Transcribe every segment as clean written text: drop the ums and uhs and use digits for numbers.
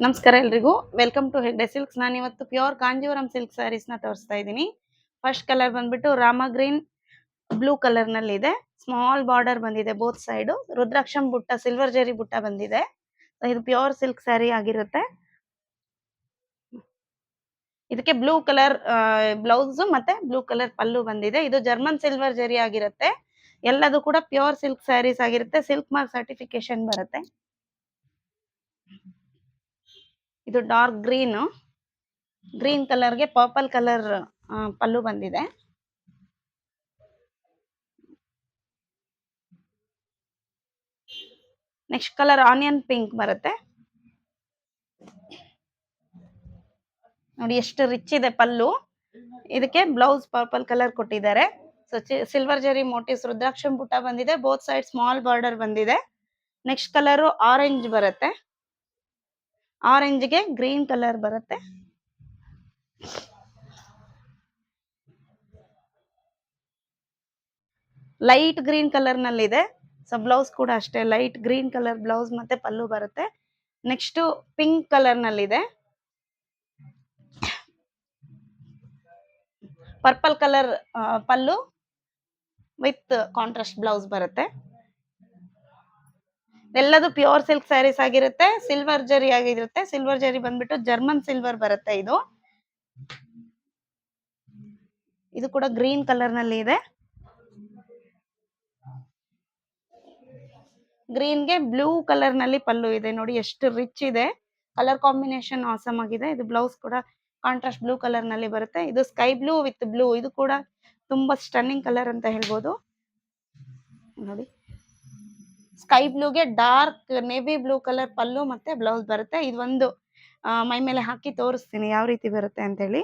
ನಮಸ್ಕಾರ ಎಲ್ರಿಗೂ. Welcome to Hegde silks. ನಾನು ಇವತ್ತು ಪ್ಯೂರ್ ಕಾಂಜೀವರಂ ಸಿಲ್ಕ್ ಸ್ಯಾರೀಸ್ನ ತೋರಿಸ್ತಾ ಇದ್ದೀನಿ. ಫಸ್ಟ್ ಕಲರ್ ಬಂದ್ಬಿಟ್ಟು ರಾಮ ಗ್ರೀನ್ ಬ್ಲೂ ಕಲರ್ನಲ್ಲಿ ಇದೆ. ಸ್ಮಾಲ್ ಬಾರ್ಡರ್ ಬಂದಿದೆ ಬೋತ್ ಸೈಡು. ರುದ್ರಾಕ್ಷಂ ಬುಟ್ಟ, ಸಿಲ್ವರ್ ಜರಿ ಬುಟ್ಟ ಬಂದಿದೆ. ಇದು ಪ್ಯೂರ್ ಸಿಲ್ಕ್ ಸ್ಯಾರಿ ಆಗಿರುತ್ತೆ. ಇದಕ್ಕೆ ಬ್ಲೂ ಕಲರ್ ಬ್ಲೌಸ್ ಮತ್ತೆ ಬ್ಲೂ ಕಲರ್ ಪಲ್ಲು ಬಂದಿದೆ. ಇದು ಜರ್ಮನ್ ಸಿಲ್ವರ್ ಜರಿ ಆಗಿರುತ್ತೆ. ಎಲ್ಲದು ಕೂಡ ಪ್ಯೂರ್ ಸಿಲ್ಕ್ ಸ್ಯಾರೀಸ್ ಆಗಿರುತ್ತೆ. ಸಿಲ್ಕ್ ಮಾರ್ಕ್ ಸರ್ಟಿಫಿಕೇಶನ್ ಬರುತ್ತೆ. ಇದು ಡಾರ್ಕ್ ಗ್ರೀನ್ ಕಲರ್ಗೆ ಪರ್ಪಲ್ ಕಲರ್ ಪಲ್ಲು ಬಂದಿದೆ. ನೆಕ್ಸ್ಟ್ ಕಲರ್ ಆನಿಯನ್ ಪಿಂಕ್ ಬರುತ್ತೆ. ನೋಡಿ ಎಷ್ಟು ರಿಚ್ ಇದೆ ಪಲ್ಲು. ಇದಕ್ಕೆ ಬ್ಲೌಸ್ ಪರ್ಪಲ್ ಕಲರ್ ಕೊಟ್ಟಿದ್ದಾರೆ. ಸೊ ಸಿಲ್ವರ್ ಜರಿ ಮೋಟಿವ್ಸ್ ರುದ್ರಾಕ್ಷಂ ಬುಟ್ಟ ಬಂದಿದೆ. ಬೋತ್ ಸೈಡ್ ಸ್ಮಾಲ್ ಬಾರ್ಡರ್ ಬಂದಿದೆ. ನೆಕ್ಸ್ಟ್ ಕಲರ್ ಆರೆಂಜ್ ಬರುತ್ತೆ. ಆರೆಂಜ್ಗೆ ಗ್ರೀನ್ ಕಲರ್ ಬರುತ್ತೆ. ಲೈಟ್ ಗ್ರೀನ್ ಕಲರ್ ನಲ್ಲಿ ಇದೆ. ಸೊ ಬ್ಲೌಸ್ ಕೂಡ ಅಷ್ಟೇ ಲೈಟ್ ಗ್ರೀನ್ ಕಲರ್ ಬ್ಲೌಸ್ ಮತ್ತೆ ಪಲ್ಲು ಬರುತ್ತೆ. ನೆಕ್ಸ್ಟ್ ಪಿಂಕ್ ಕಲರ್ ನಲ್ಲಿ ಇದೆ. Purple colour pallu with contrast blouse ಬರುತ್ತೆ. ಎಲ್ಲದು ಪ್ಯೂರ್ ಸಿಲ್ಕ್ ಸ್ಯಾರೀಸ್ ಆಗಿರುತ್ತೆ. ಸಿಲ್ವರ್ ಜರಿ ಆಗಿರುತ್ತೆ. ಸಿಲ್ವರ್ ಜರಿ ಬಂದ್ಬಿಟ್ಟು ಜರ್ಮನ್ ಸಿಲ್ವರ್ ಬರುತ್ತೆ. ಇದು ಕೂಡ ಗ್ರೀನ್ ಕಲರ್ ನಲ್ಲಿ ಇದೆ. ಗ್ರೀನ್ಗೆ ಬ್ಲೂ ಕಲರ್ ನಲ್ಲಿ ಪಲ್ಲು ಇದೆ. ನೋಡಿ ಎಷ್ಟು ರಿಚ್ ಇದೆ. ಕಲರ್ ಕಾಂಬಿನೇಷನ್ ಆಸಮ್ ಆಗಿದೆ. ಇದು ಬ್ಲೌಸ್ ಕೂಡ ಕಾಂಟ್ರಾಸ್ಟ್ ಬ್ಲೂ ಕಲರ್ ನಲ್ಲಿ ಬರುತ್ತೆ. ಇದು ಸ್ಕೈ ಬ್ಲೂ ವಿತ್ ಬ್ಲೂ. ಇದು ಕೂಡ ತುಂಬಾ ಸ್ಟನ್ನಿಂಗ್ ಕಲರ್ ಅಂತ ಹೇಳ್ಬೋದು. ನೋಡಿ ಸ್ಕೈ ಬ್ಲೂಗೆ dark navy blue colour pallu ಮತ್ತೆ ಬ್ಲೌಸ್ ಬರುತ್ತೆ. ಇದು ಒಂದು ಮೈ ಮೇಲೆ ಹಾಕಿ ತೋರಿಸ್ತೀನಿ ಯಾವ ರೀತಿ ಬರುತ್ತೆ ಅಂತ ಹೇಳಿ.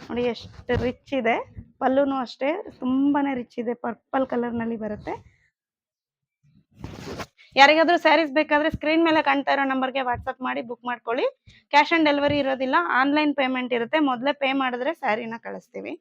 ನೋಡಿ ಎಷ್ಟು ರಿಚ್ ಇದೆ. ಪಲ್ಲುನು ಅಷ್ಟೇ ತುಂಬಾನೇ ರಿಚ್ ಇದೆ. ಪರ್ಪಲ್ ಕಲರ್ ನಲ್ಲಿ ಬರುತ್ತೆ. ಯಾರಿಗಾದ್ರೂ ಸ್ಯಾರೀಸ್ ಬೇಕಾದ್ರೆ ಸ್ಕ್ರೀನ್ ಮೇಲೆ ಕಾಣ್ತಾ ಇರೋ ನಂಬರ್ಗೆ ವಾಟ್ಸಪ್ ಮಾಡಿ ಬುಕ್ ಮಾಡ್ಕೊಳ್ಳಿ. ಕ್ಯಾಶ್ ಆನ್ ಡೆಲಿವರಿ ಇರೋದಿಲ್ಲ. ಆನ್ಲೈನ್ ಪೇಮೆಂಟ್ ಇರುತ್ತೆ. ಮೊದಲೇ ಪೇ ಮಾಡಿದ್ರೆ ಸ್ಯಾರಿನ ಕಳಿಸ್ತೀವಿ.